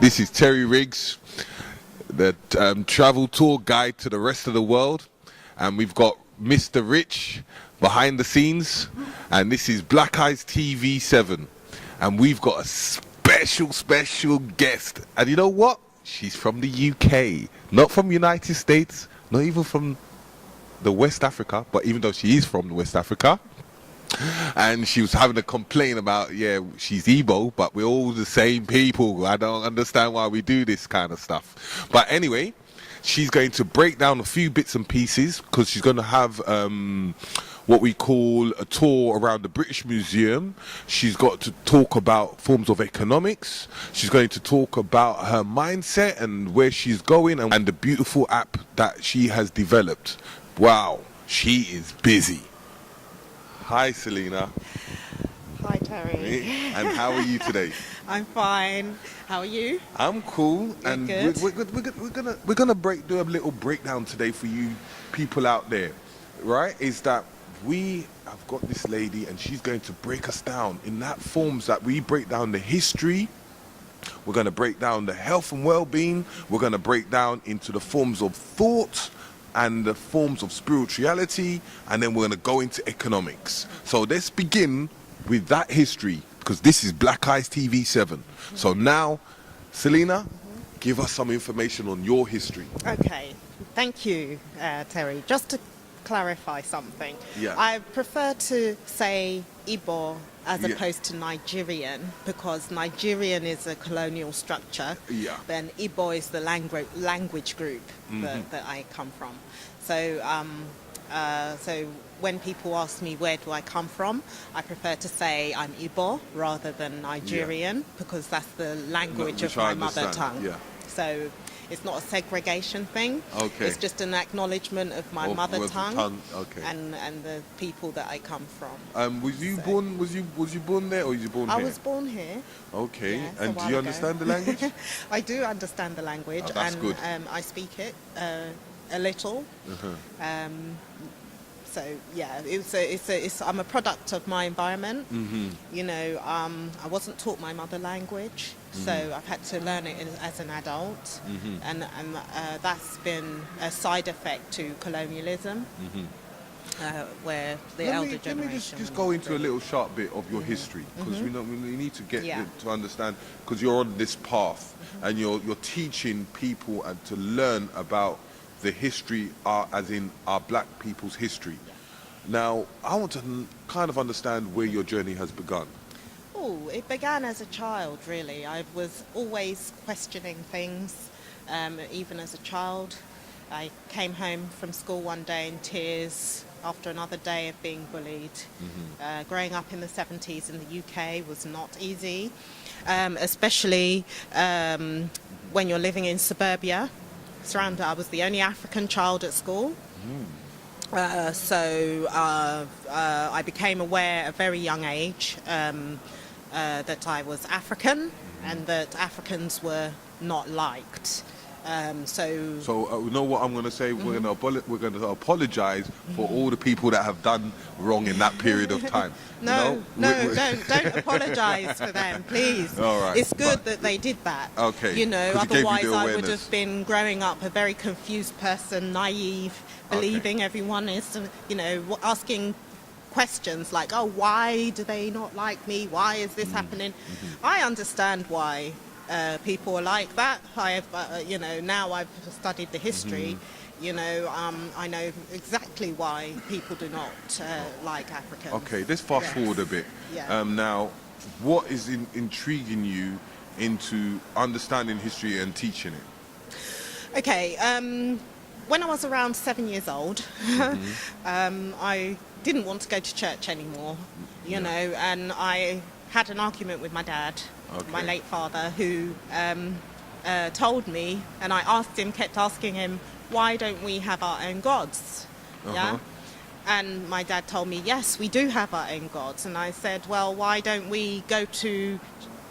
This is Terry Riggs, the travel tour guide to the rest of the world. And we've got Mr. Rich behind the scenes. And this is Black Ice TV7. And we've got a special guest. And you know what? She's from the UK. Not from United States. Not even from the West Africa. But even though she is from West Africa. And she was having a complaint about, yeah, she's Igbo, but we're all the same people. I don't understand why we do this kind of stuff. But anyway, she's going to break down a few bits and pieces because she's going to have what we call a tour around the British Museum. She's got to talk about forms of economics. She's going to talk about her mindset and where she's going and the beautiful app that she has developed. Wow, she is busy. Hi, Selena. Hi, Terry. And how are you today? I'm fine. How are you? I'm cool. You're and good. We're gonna do a little breakdown today for you people out there, right? Is that we have got this lady and she's going to break us down in that forms that we break down the history. We're going to break down the health and well-being. We're going to break down into the forms of thought and the forms of spirituality, and then we're going to go into economics. So let's begin with that history, because this is Black Ice TV7. So now, Selena, give us some information on your history. Okay. Thank you, Terry. Just to clarify something, Yeah. I prefer to say Igbo as Yeah. opposed to Nigerian, because Nigerian is a colonial structure. Yeah. Then Igbo is the language group that I come from. So, so when people ask me where do I come from, I prefer to say I'm Igbo rather than Nigerian, because that's the language of my mother tongue. Yeah. So it's not a segregation thing. Okay. It's just an acknowledgement of my mother tongue, Okay. and the people that I come from. Was you born? Was you born there, or was you born here? I was born here. Okay. Yes, a And do while you ago. understand the language? I do understand the language, Oh, that's and good. I speak it a little. So yeah, I'm a product of my environment. You know, I wasn't taught my mother language, so I've had to learn it as an adult, and that's been a side effect to colonialism, where the elder generation. Let me just go into a little sharp bit of your history, because we need to get to understand, because you're on this path and you're teaching people and to learn about the history, as in our black people's history. Now, I want to kind of understand where your journey has begun. Oh, it began as a child, really. I was always questioning things, even as a child. I came home from school one day in tears after another day of being bullied. Growing up in the 70s in the UK was not easy, especially when you're living in suburbia. I was the only African child at school. So I became aware at a very young age that I was African and that Africans were not liked. So you know what I'm going to say? We're going to apologize for all the people that have done wrong in that period of time. No, don't apologize for them, please. All right, it's good that they did that. Okay. You know, 'Cause it gave you otherwise the I would awareness. have been growing up a very confused person, naive, believing everyone is, you know, asking questions like, oh, why do they not like me? Why is this happening? I understand why people are like that. I have, you know, now I've studied the history. You know, I know exactly why people do not like Africans. Okay, let's fast forward a bit. Yeah. Now, what is intriguing you into understanding history and teaching it? Okay, when I was around 7 years old, I didn't want to go to church anymore, you know, and I had an argument with my dad, my late father, who told me, and I kept asking him, why don't we have our own gods? Yeah. And my dad told me, yes, we do have our own gods. And I said, well, why don't we go to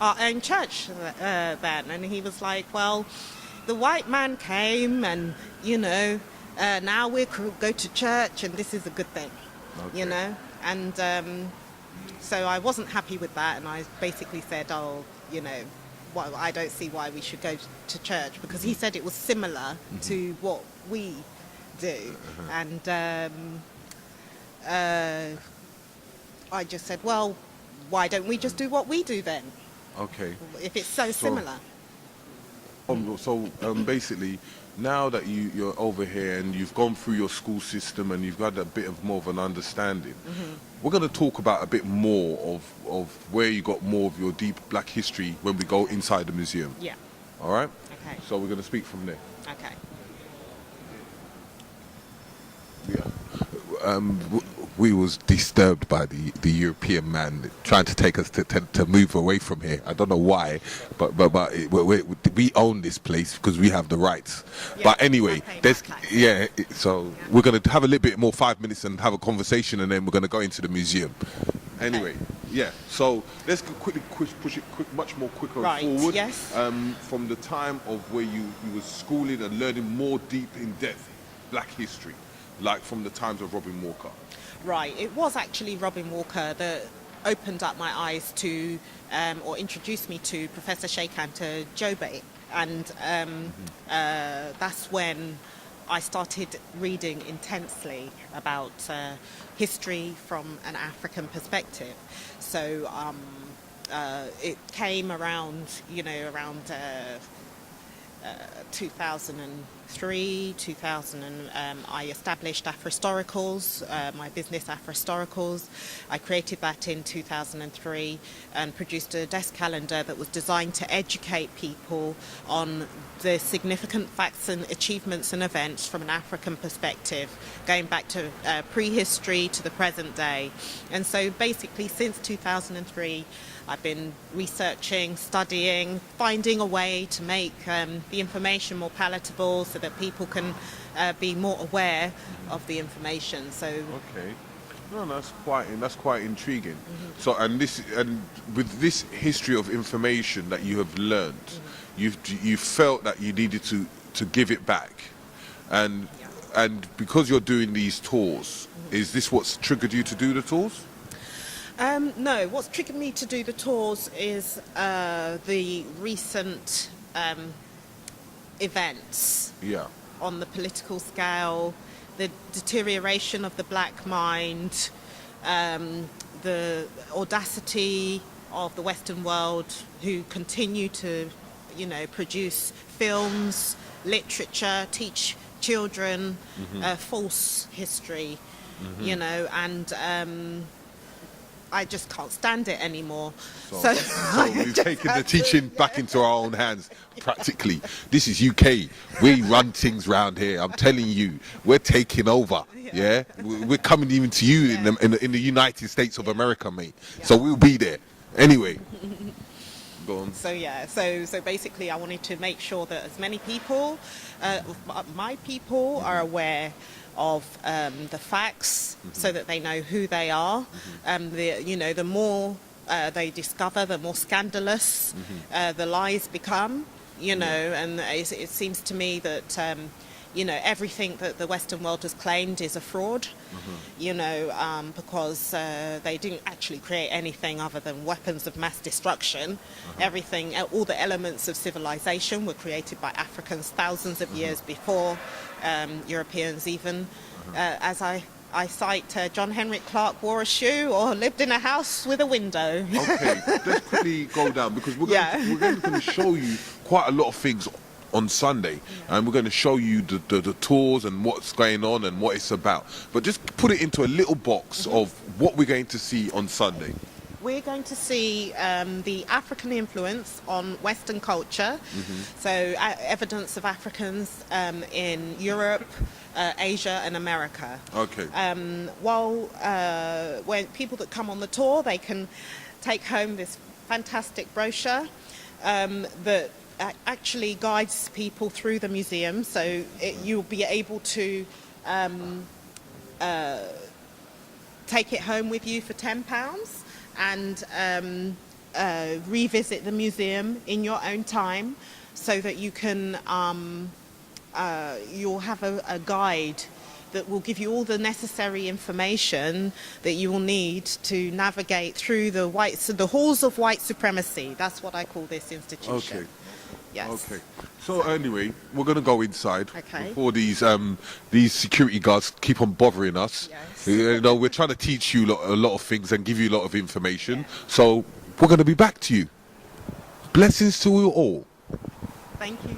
our own church then? And he was like, well, the white man came and, you know, now we go to church and this is a good thing, you know. And so I wasn't happy with that. And I basically said, oh, you know, well, I don't see why we should go to church, because he said it was similar to what we do. And I just said, well, why don't we just do what we do then? Okay. If it's so similar. Basically, now that you're over here and you've gone through your school system and you've got a bit of more of an understanding, we're going to talk about a bit more of where you got more of your deep black history when we go inside the museum. Yeah. All right? Okay. So we're going to speak from there. Okay. Yeah. We was disturbed by the European man trying to take us to move away from here. I don't know why, but we own this place because we have the rights. Yeah, But anyway, okay, so we're going to have a little bit more, 5 minutes, and have a conversation, and then we're going to go into the museum. Anyway, yeah. So let's quickly push it much more quicker forward. Yes. From the time of where you was schooling and learning more deep in depth black history, like from the times of Robin Walker. Right, it was actually Robin Walker that opened up my eyes to, or introduced me to Professor Sheikanta Jobe, and that's when I started reading intensely about history from an African perspective. So it came around, around 2003, 2000, I established Afrohistoricals, my business Afrohistoricals. I created that in 2003 and produced a desk calendar that was designed to educate people on the significant facts and achievements and events from an African perspective, going back to prehistory to the present day. And so basically since 2003, I've been researching, studying, finding a way to make the information more palatable so that people can be more aware of the information. So okay, no, that's quite intriguing. So and with this history of information that you have learned, you felt that you needed to give it back, and because you're doing these tours, is this what's triggered you to do the tours? No, what's triggered me to do the tours is the recent events on the political scale, the deterioration of the black mind, the audacity of the Western world, who continue to, produce films, literature, teach children false history, and I just can't stand it anymore. So we've taken the teaching back into our own hands, practically. This is UK. We run things round here. I'm telling you, we're taking over. Yeah, we're coming even to you in the United States of America, mate. So we'll be there. Anyway, go on. So basically, I wanted to make sure that as many people, my people, are aware of the facts, so that they know who they are. The more they discover, the more scandalous the lies become. And it seems to me that everything that the Western world has claimed is a fraud. Because they didn't actually create anything other than weapons of mass destruction. Everything, all the elements of civilization were created by Africans thousands of years before Europeans even. As I cite, John Henrik Clark wore a shoe or lived in a house with a window. Okay, let's quickly go down, because we're going to show you quite a lot of things on Sunday, and we're going to show you the tours and what's going on and what it's about. But just put it into a little box of what we're going to see on Sunday. We're going to see the African influence on Western culture, so evidence of Africans in Europe, Asia and America. Okay. When people that come on the tour, they can take home this fantastic brochure that actually guides people through the museum, so you'll be able to take it home with you for £10 and revisit the museum in your own time, so that you can you'll have a guide that will give you all the necessary information that you will need to navigate through the halls of white supremacy. That's what I call this institution. Okay. Yes. Okay. So anyway, we're gonna go inside Okay. before these security guards keep on bothering us. Yes. You know, we're trying to teach you a lot of things and give you a lot of information. So we're gonna be back to you. Blessings to you all. Thank you.